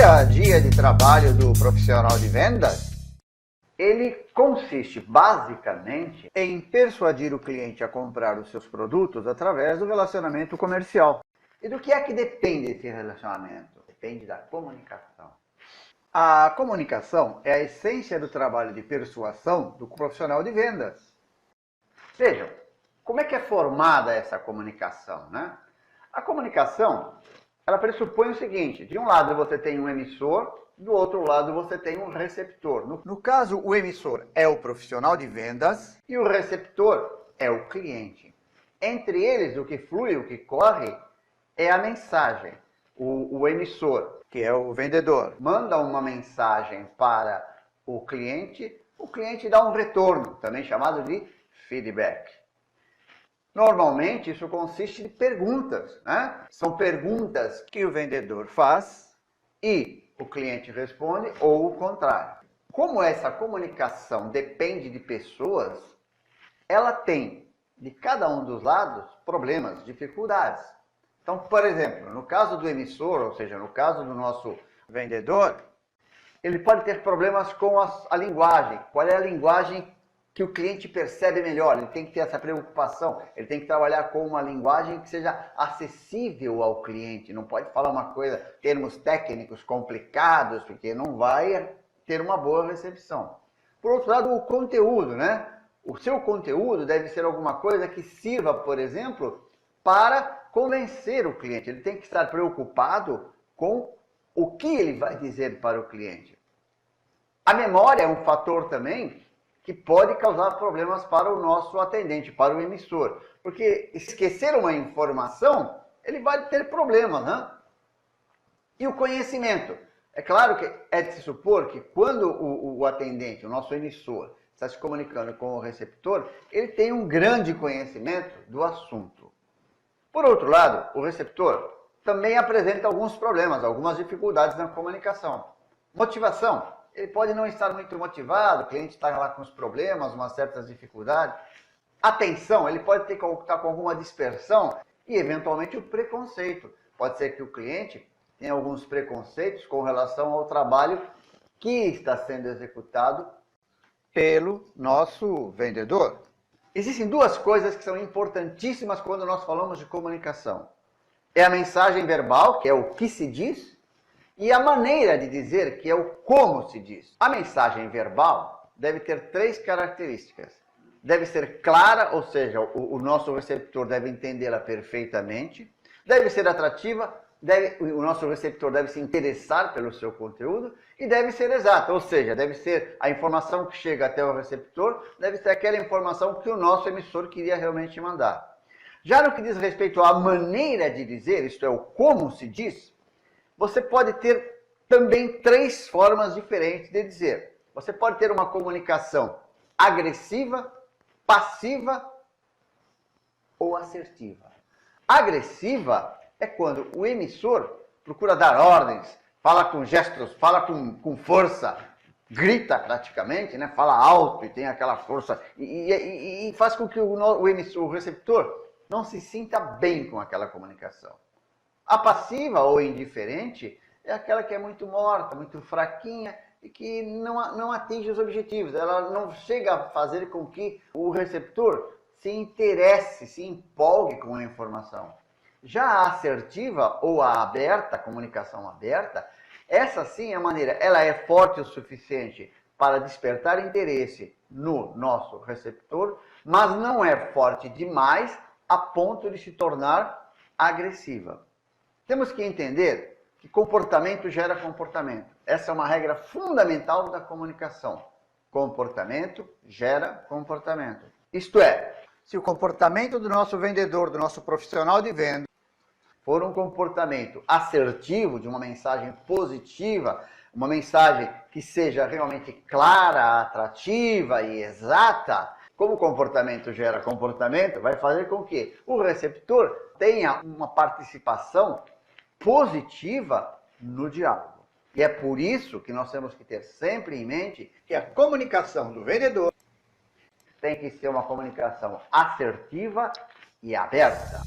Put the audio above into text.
dia a dia de trabalho do profissional de vendas, ele consiste basicamente em persuadir o cliente a comprar os seus produtos através do relacionamento comercial. E do que é que depende esse relacionamento? Depende da comunicação. A comunicação é a essência do trabalho de persuasão do profissional de vendas. Vejam, como é que é formada essa comunicação, né? A comunicação, ela pressupõe o seguinte: de um lado você tem um emissor, do outro lado você tem um receptor. No caso, o emissor é o profissional de vendas e o receptor é o cliente. Entre eles, o que flui, o que corre, é a mensagem. O emissor, que é o vendedor, manda uma mensagem para o cliente dá um retorno, também chamado de feedback. Normalmente isso consiste de perguntas, né? São perguntas que o vendedor faz e o cliente responde, ou o contrário. Como essa comunicação depende de pessoas, ela tem, de cada um dos lados, problemas, dificuldades. Então, por exemplo, no caso do emissor, ou seja, no caso do nosso vendedor, ele pode ter problemas com a linguagem. Qual é a linguagem que o cliente percebe melhor? Ele tem que ter essa preocupação, ele tem que trabalhar com uma linguagem que seja acessível ao cliente. Não pode falar uma coisa, termos técnicos complicados, porque não vai ter uma boa recepção. Por outro lado, o conteúdo, né? O seu conteúdo deve ser alguma coisa que sirva, por exemplo, para convencer o cliente. Ele tem que estar preocupado com o que ele vai dizer para o cliente. A memória é um fator também que pode causar problemas para o nosso atendente, para o emissor. Porque esquecer uma informação, ele vai ter problemas, né? E o conhecimento. É claro que é de se supor que quando o atendente, o nosso emissor, está se comunicando com o receptor, ele tem um grande conhecimento do assunto. Por outro lado, o receptor também apresenta alguns problemas, algumas dificuldades na comunicação. Motivação. Ele pode não estar muito motivado, o cliente está lá com os problemas, umas certas dificuldades. Atenção, ele pode estar com alguma dispersão e, eventualmente, o preconceito. Pode ser que o cliente tenha alguns preconceitos com relação ao trabalho que está sendo executado pelo nosso vendedor. Existem duas coisas que são importantíssimas quando nós falamos de comunicação. É a mensagem verbal, que é o que se diz, e a maneira de dizer, que é o como se diz. A mensagem verbal deve ter três características. Deve ser clara, ou seja, o nosso receptor deve entendê-la perfeitamente. Deve ser atrativa, o nosso receptor deve se interessar pelo seu conteúdo. E deve ser exata, ou seja, deve ser a informação que chega até o receptor, deve ser aquela informação que o nosso emissor queria realmente mandar. Já no que diz respeito à maneira de dizer, isto é, o como se diz, você pode ter também três formas diferentes de dizer. Você pode ter uma comunicação agressiva, passiva ou assertiva. Agressiva é quando o emissor procura dar ordens, fala com gestos, fala com força, grita praticamente, né? Fala alto e tem aquela força e faz com que o emissor, o receptor, não se sinta bem com aquela comunicação. A passiva ou indiferente é aquela que é muito morta, muito fraquinha e que não atinge os objetivos. Ela não chega a fazer com que o receptor se interesse, se empolgue com a informação. Já a assertiva ou a aberta, a comunicação aberta, essa sim é a maneira, ela é forte o suficiente para despertar interesse no nosso receptor, mas não é forte demais a ponto de se tornar agressiva. Temos que entender que comportamento gera comportamento. Essa é uma regra fundamental da comunicação. Comportamento gera comportamento. Isto é, se o comportamento do nosso vendedor, do nosso profissional de venda, for um comportamento assertivo, de uma mensagem positiva, uma mensagem que seja realmente clara, atrativa e exata, como o comportamento gera comportamento, vai fazer com que o receptor tenha uma participação positiva no diálogo. E é por isso que nós temos que ter sempre em mente que a comunicação do vendedor tem que ser uma comunicação assertiva e aberta.